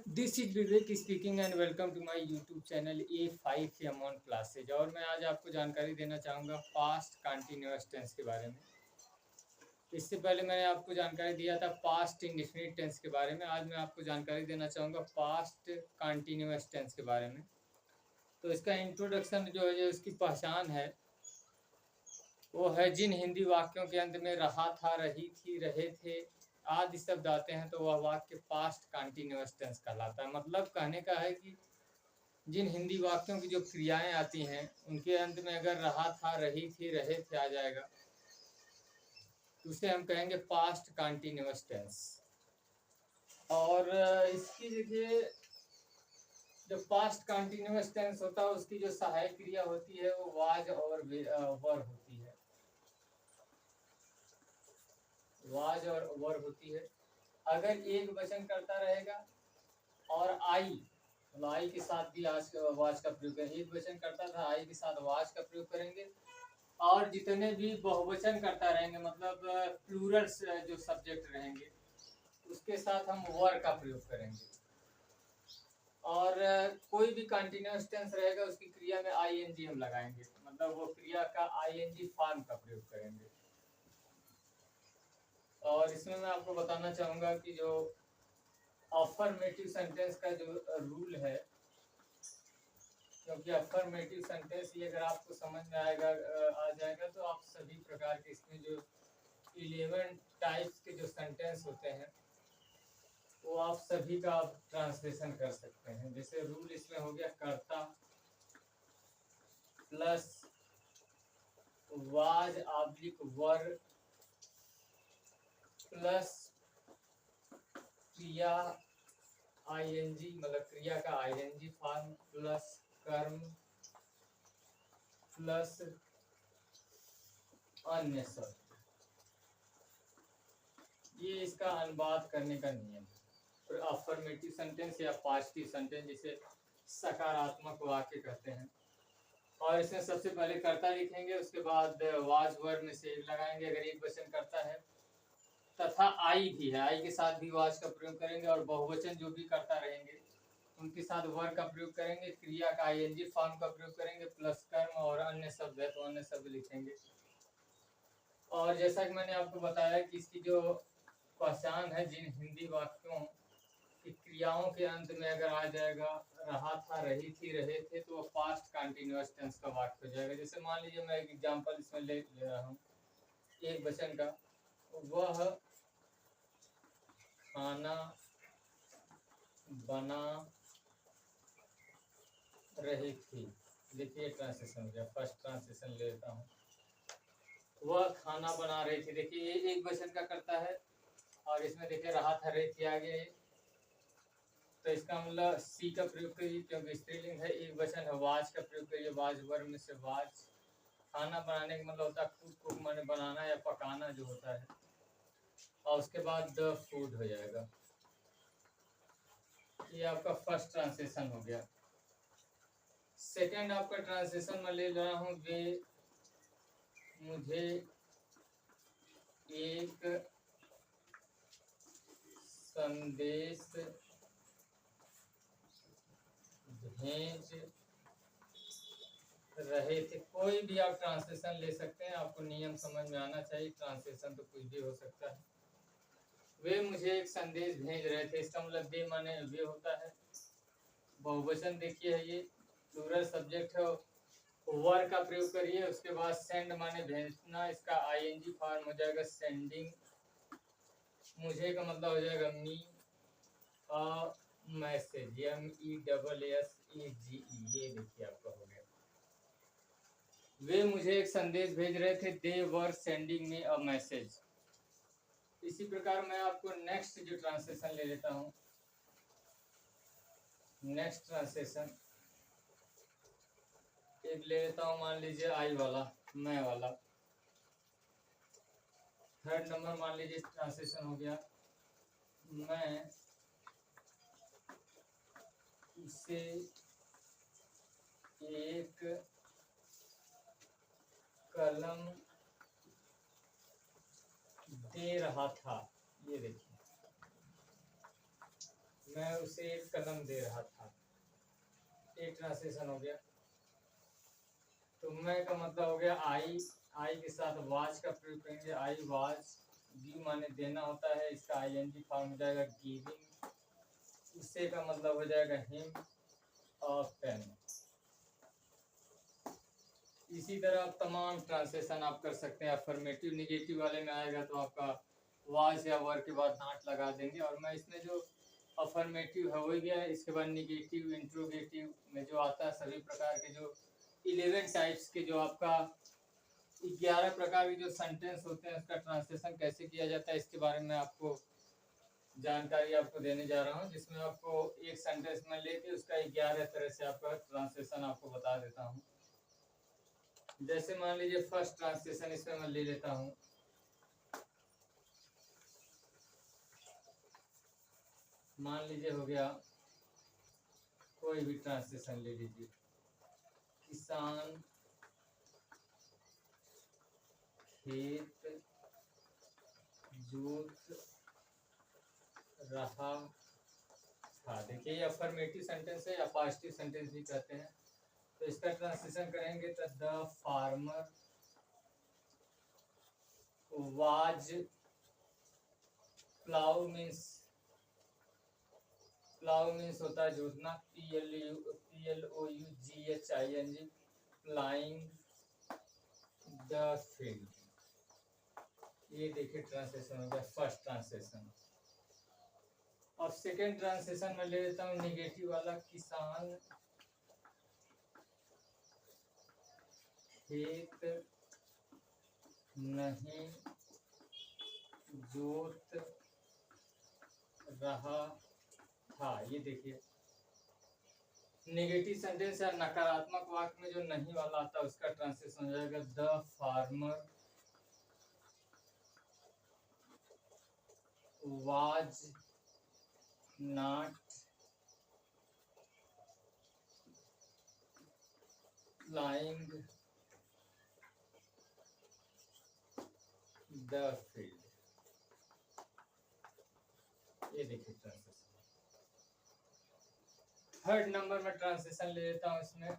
This is Vivek speaking and welcome to my YouTube channel A5M on classes. और मैं आज आपको जानकारी देना चाहूँगा पास्ट कंटिन्यूअस टेंस के बारे में। इससे पहले मैंने आपको जानकारी दिया था पास्ट इंडेफिनिट टेंस के बारे में। आज मैं आपको जानकारी देना चाहूँगा पास्ट कंटिन्यूअस टेंस के बारे में। तो इसका इंट्रोडक्शन जो है, जो इसकी पहचान है, वो है जिन हिंदी वाक्यों के अंत में रहा था, रही थी, रहे थे आदि शब्द आते हैं तो वह वाक्य पास्ट कंटिन्यूअस टेंस कहलाता है। मतलब कहने का है कि जिन हिंदी वाक्यों की जो क्रियाएं आती हैं उनके अंत में अगर रहा था, रही थी, रहे थे आ जाएगा तो उसे हम कहेंगे पास्ट कंटिन्यूअस टेंस। और इसकी देखिए, जो पास्ट कंटिन्यूअस टेंस होता है उसकी जो सहायक क्रिया होती है वो वाज और वर होती है। वाज और वर होती है। अगर एक वचन करता रहेगा और आई, मतलब आई के साथ भी आज वाज का प्रयोग करेंगे। एक वचन करता था, आई के साथ वाज का प्रयोग करेंगे। और जितने भी बहुवचन करता रहेंगे, मतलब प्लूरल जो सब्जेक्ट रहेंगे, उसके साथ हम वर का प्रयोग करेंगे। और कोई भी कंटिन्यूअस टेंस रहेगा उसकी क्रिया में आईएनजी हम लगाएंगे, मतलब वो क्रिया का आईएनजी फॉर्म का प्रयोग करेंगे। और इसमें मैं आपको बताना चाहूँगा कि जो अफर्मेटिव सेंटेंस का जो रूल है, क्योंकि अफर्मेटिव सेंटेंस ये अगर आपको समझ में आ जाएगा तो आप सभी प्रकार के इसमें जो 11 टाइप्स के जो सेंटेंस होते हैं वो आप सभी का आप ट्रांसलेशन कर सकते हैं। जैसे रूल इसमें हो गया कर्ता plus was oblique were plus क्रिया आईएनजी, मतलब क्रिया का आईएनजी फॉर्म प्लस कर्म प्लस अन्य शब्द। ये इसका अनुवाद करने का नियम है। और अफर्मेटिव सेंटेंस या पॉजिटिव सेंटेंस जिसे सकारात्मक वाक्य कहते हैं। और इसमें सबसे पहले कर्ता लिखेंगे, उसके बाद वाज वर में से लगाएंगे अगर एक वचन करता है, तथा आई भी है, आई के साथ भी वाज का प्रयोग करेंगे। और बहुवचन जो भी करता रहेंगे उनके साथ वर का प्रयोग करेंगे, क्रिया का आईएनजी फॉर्म का प्रयोग करेंगे, प्लस कर्म और अन्य शब्द है तो अन्य शब्द लिखेंगे। और जैसा कि मैंने आपको बताया कि इसकी जो पहचान है, जिन हिंदी वाक्यों की क्रियाओं के अंत में अगर आ जाएगा रहा था, रही थी, रहे थे, तो वो पास्ट कंटिन्यूअस टेंस का वाक्य हो जाएगा। जैसे मान लीजिए मैं एक एग्जांपल इसमें ले रहा हूँ एक वचन का, वह खाना बना रही थी। देखिए ट्रांसलेशन हो गया, फर्स्ट ट्रांसलेशन ले लेता हूँ। वह खाना बना रही थी, देखिए ये एक वचन का करता है और इसमें देखिए रहा था, रही थी आगे, तो इसका मतलब सी का प्रयोग करिए क्योंकि स्त्रीलिंग है। एक वचन है, वाज का प्रयोग करिए, वाज वर्ग में से वाज। खाना बनाने का मतलब होता है कुक माने बनाना या पकाना जो होता है। और उसके बाद द फूड हो जाएगा। ये आपका फर्स्ट ट्रांसलेशन हो गया। सेकंड आपका ट्रांसलेशन मैं ले रहा हूँ, वे मुझे एक संदेश भेज रहे थे। कोई भी आप ट्रांसलेशन ले सकते हैं, आपको नियम समझ में आना चाहिए। ट्रांसलेशन तो कुछ भी हो सकता है। वे मुझे एक संदेश भेज रहे थे, इसका मतलब वे माने वे होता है। बहुवचन देखिए है, ये प्लूरल सब्जेक्ट है। वर का प्रयोग करिए, उसके बाद सेंड माने भेजना, इसका आईएनजी फॉर्म हो जाएगा सेंडिंग। मुझे का मतलब हो जाएगा मी अ मैसेज, MESSEGE। ये देखिए आपका हो गया। वे मुझे एक संदेश भेज रहे थे, दे वर सेंडिंग मी अ मैसेज। इसी प्रकार मैं आपको नेक्स्ट जो ट्रांसलेशन ले लेता हूँ, नेक्स्ट ट्रांसलेशन एक ले लेता हूँ, मान लीजिए आई वाला, मैं वाला। थर्ड नंबर मान लीजिए ट्रांसलेशन हो गया, मैं उसे एक कलम दे रहा था। ये देखिए, मैं उसे एक कलम दे रहा था। एक ट्रांसलेशन हो गया। तो मैं का मतलब हो गया आई। आई के साथ वाज का प्रयोग करेंगे, आई वाज। गिव माने देना होता है, इसका आईएनजी फॉर्म हो जाएगा गिविंग। उससे का मतलब हो जाएगा हिम और पेन। इसी तरह आप तमाम ट्रांसलेशन आप कर सकते हैं। अफर्मेटिव निगेटिव वाले में आएगा तो आपका वाज या वर के बाद नॉट लगा देंगे। और मैं इसमें जो अफर्मेटिव हो गया, इसके बाद निगेटिव इंट्रोगेटिव में जो आता है सभी प्रकार के जो 11 टाइप्स के जो आपका 11 प्रकार के जो सेंटेंस होते हैं उसका ट्रांसलेशन कैसे किया जाता है इसके बारे में आपको जानकारी आपको देने जा रहा हूँ। जिसमें आपको एक सेंटेंस में लेके उसका 11 तरह से आपका ट्रांसलेशन आपको बता देता हूँ। जैसे मान लीजिए फर्स्ट ट्रांसलेशन इसमें मैं ले लेता हूँ। मान लीजिए हो गया, कोई भी ट्रांसलेशन ले लीजिए। किसान खेत जोत रहा था। देखिए ये अफर्मेटिव सेंटेंस है या पॉजिटिव सेंटेंस भी कहते हैं। तो इसका ट्रांसलेशन करेंगे तो the farmer was plough means, plough means होता है जोतना, PLOUGHING, प्लाइंग द फील्ड। ये देखिए ट्रांसलेशन हो गया फर्स्ट ट्रांसलेशन। अब सेकेंड ट्रांसलेशन में ले लेता हूँ निगेटिव वाला। किसान खेत नहीं जोत रहा था। ये देखिए नेगेटिव सेंटेंस या नकारात्मक वाक्य में जो नहीं वाला आता है उसका ट्रांसलेशन हो जाएगा the farmer was not प्लाइंग the field. ये देखिए ट्रांसलेशन। थर्ड नंबर में ट्रांसलेशन ले लेता हूँ इसमें।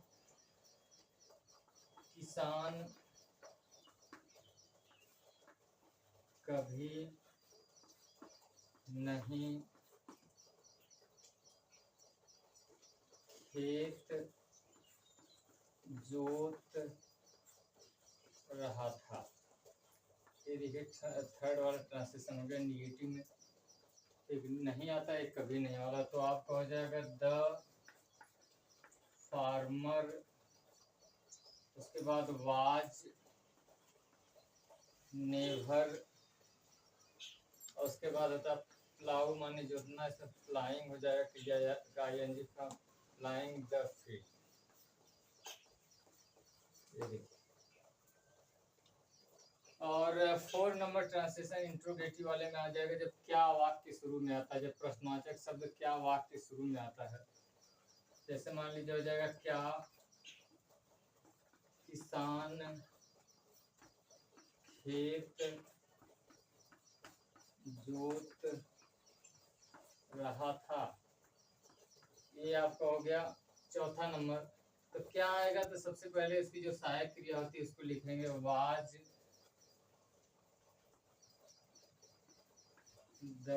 किसान कभी नहीं खेत जोत रहा था। ये देखिए थर्ड वाला ट्रांसलेशन हो गया। निगेटिव में एक नहीं आता, एक कभी नहीं वाला, तो आपका हो जाएगा द फार्मर, उसके बाद वाज नेवर, और उसके बाद होता प्लाउ माने जोतना, इसमें फ्लाइंग हो जाएगा क्रिया का ing from flying the field. ये देखिए। और 4 नंबर ट्रांसलेशन इंट्रोगेटिव वाले में आ जाएगा जब क्या वाक्य शुरू में आता है, जब प्रश्नवाचक शब्द क्या वाक्य शुरू में आता है। जैसे मान लीजिए हो जाएगा क्या किसान खेत जोत रहा था। ये आपका हो गया चौथा नंबर। तो क्या आएगा, तो सबसे पहले इसकी जो सहायक क्रिया होती है उसको लिखेंगे was the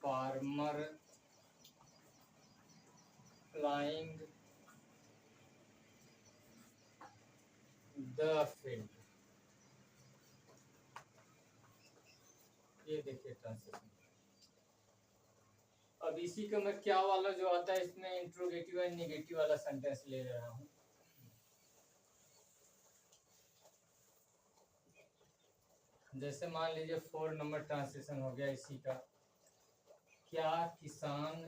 farmer प्लाइंग the field. ये देखिए ट्रांसलेशन। अब इसी का मैं क्या वाला जो आता है इसमें इंट्रोगेटिव एंड नेगेटिव वाला सेंटेंस ले रहा हूँ। जैसे मान लीजिए 4 नंबर ट्रांसलेशन हो गया इसी का। क्या किसान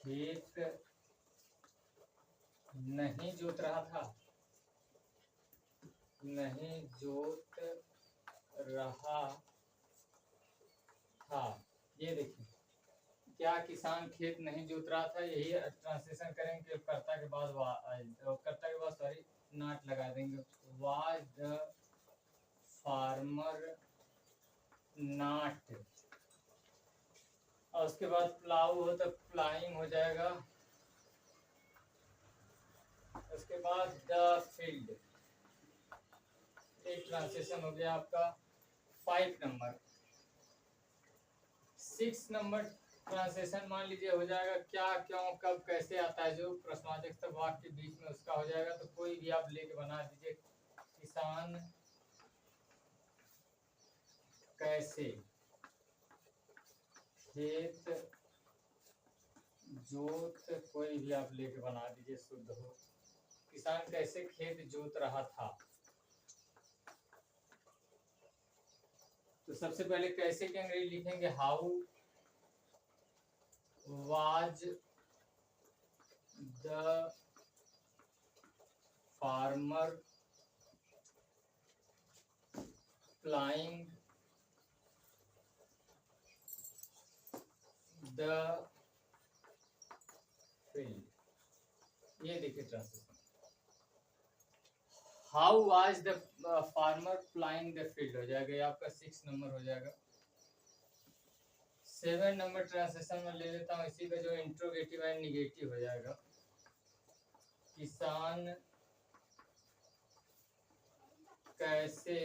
खेत नहीं जोत रहा था, नहीं जोत रहा था। ये देखिए क्या किसान खेत नहीं जोत रहा था, यही ट्रांसलेशन करेंगे। कर्ता के बाद कर्ता के बाद सॉरी नॉट लगा देंगे। वाज द फार्मर नाट, और उसके बाद प्लाऊ हो तो प्लाइंग हो जाएगा। उसके बाद द फील्ड, एक ट्रांसलेशन हो गया आपका 5 नंबर। 6 नंबर ट्रांसलेशन मान लीजिए हो जाएगा क्या, क्यों, कब, कैसे आता है, जो प्रश्नवाचक सब वाक्य के बीच में उसका हो जाएगा। तो कोई भी आप लेके बना दीजिए, किसान कैसे खेत जोत, कोई भी आप लेके बना दीजिए शुद्ध हो। किसान कैसे खेत जोत रहा था। तो सबसे पहले कैसे के अंग्रेजी लिखेंगे how was the farmer प्लाइंग the field. ये देखिए translation, how was the farmer प्लाइंग the field हो जाएगा, ये आपका 6 नंबर हो जाएगा। 7 नंबर ट्रांसलेशन में ले लेता हूँ इसी का, जो इंट्रोगेटिव एंड निगेटिव हो जाएगा। किसान कैसे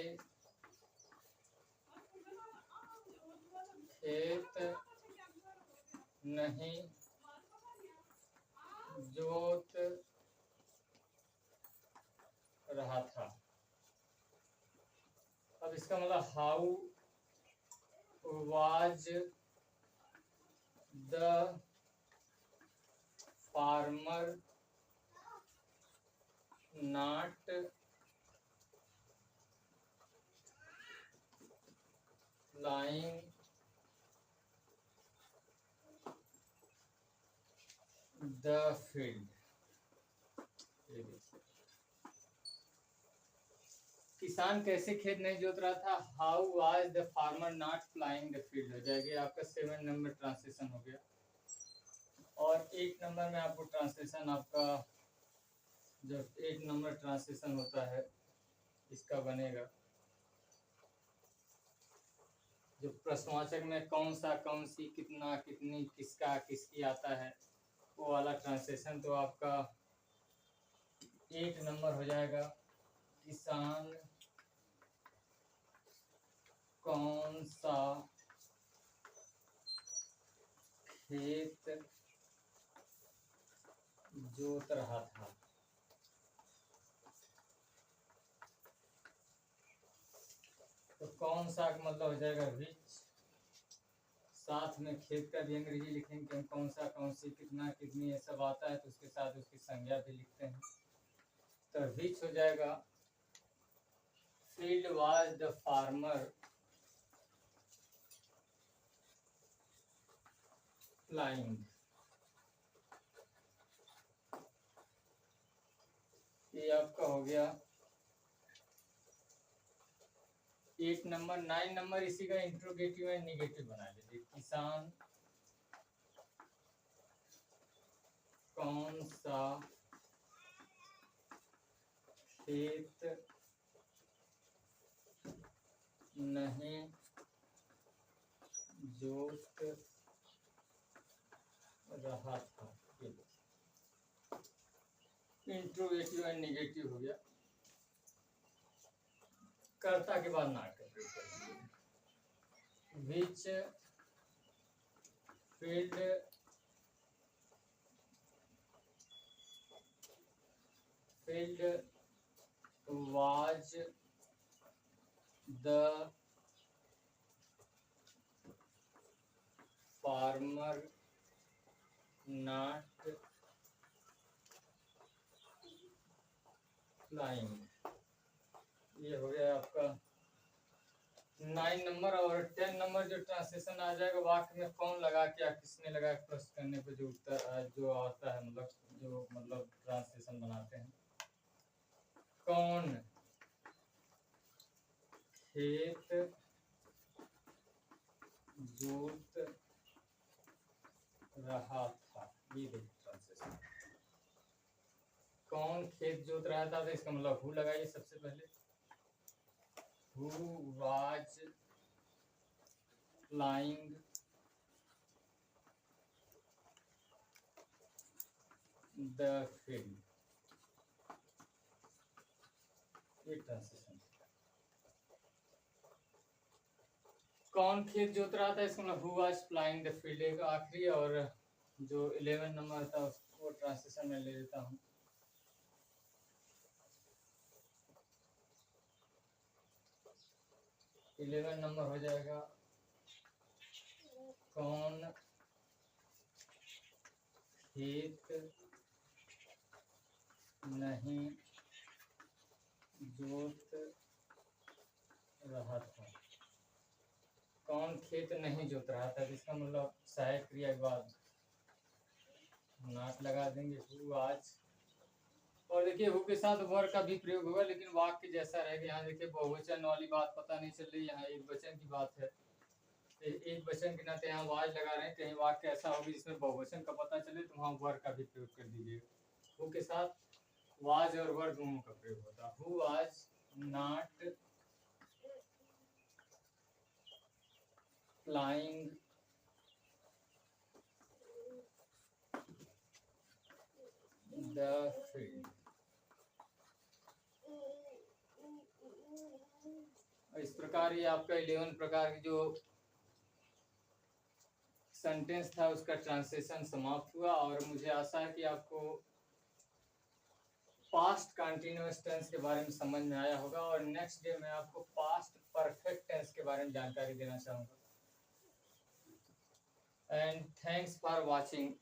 खेत नहीं जोत रहा था। अब इसका मतलब how was the farmer not प्लाइंग the field. किसान कैसे खेत नहीं जोत रहा था, how was the farmer not प्लाइंग the field हो जाएगी, आपका 7 नंबर ट्रांसलेशन हो गया। और 8 नंबर में आपको ट्रांसलेशन आपका, जब 8 नंबर ट्रांसलेशन होता है इसका बनेगा, जो प्रश्नवाचक में कौन सा, कौन सी, कितना, कितनी, किसका, किसकी आता है, वो वाला ट्रांसलेशन तो आपका 8 नंबर हो जाएगा। किसान कौन सा खेत जोत रहा था। तो कौन सा का मतलब हो जाएगा विच, साथ में खेत का भी अंग्रेजी लिखेंगे कि हम कौन सा, कौन सी, कितना, कितनी, ये सब आता है तो उसके साथ उसकी संज्ञा भी लिखते हैं। तो विच हो जाएगा फील्ड वाज द फार्मर प्लाइंग। ये आपका हो गया 8 नंबर। 9 नंबर इसी का इंट्रोगेटिव एंड निगेटिव बना लीजिए, किसान कौन सा खेत नहीं जोत रहा था। इंट्रोगेटिव एंड निगेटिव हो गया। कर्ता के बाद not which field was the farmer not ploughing. ये हो गया आपका 9 नंबर। और 10 नंबर जो ट्रांसलेशन आ जाएगा, वाक्य में कौन लगा के या किसने लगा के प्रश्न करने पे जो उत्तर जो आता है, मतलब ट्रांसलेशन बनाते हैं। कौन खेत जोत रहा था, ये देखिए ट्रांसलेशन। कौन खेत जोत रहा था, तो इसका मतलब हु लगाइए सबसे पहले। Who was flying the field, ये ट्रांसलेशन। कौन खेत जोत रहा था, इसका मतलब हु वाज प्लाइंग द फील्ड एक आखिरी, और जो 11 नंबर था उसको ट्रांसलेशन में ले लेता हूँ। इलेवन नंबर हो जाएगा कौन खेत नहीं जोत रहा था, कौन खेत नहीं जोत रहा था, इसका मतलब सहायक क्रिया के बाद नाट लगा देंगे हु आज। और देखिए हु के साथ वर का भी प्रयोग होगा, लेकिन वाक्य जैसा रहेगा। यहाँ देखिए बहुवचन वाली बात पता नहीं चल रही, यहाँ एक वचन की बात है, एक वचन के नाते यहाँ वाज लगा रहे हैं। कहीं वाक्य ऐसा होगा जिसमें बहुवचन का पता चले तो वहाँ वर का भी प्रयोग कर दीजिएगा। हु के साथ वाज और वर दोनों का प्रयोग होता है। Who was not flying the field. इस प्रकार ये आपका 11 प्रकार की जो सेंटेंस था उसका ट्रांसलेशन समाप्त हुआ। और मुझे आशा है कि आपको पास्ट कंटिन्यूअस टेंस के बारे में समझ में आया होगा। और नेक्स्ट डे मैं आपको पास्ट परफेक्ट टेंस के बारे में जानकारी देना चाहूँगा। And thanks for watching.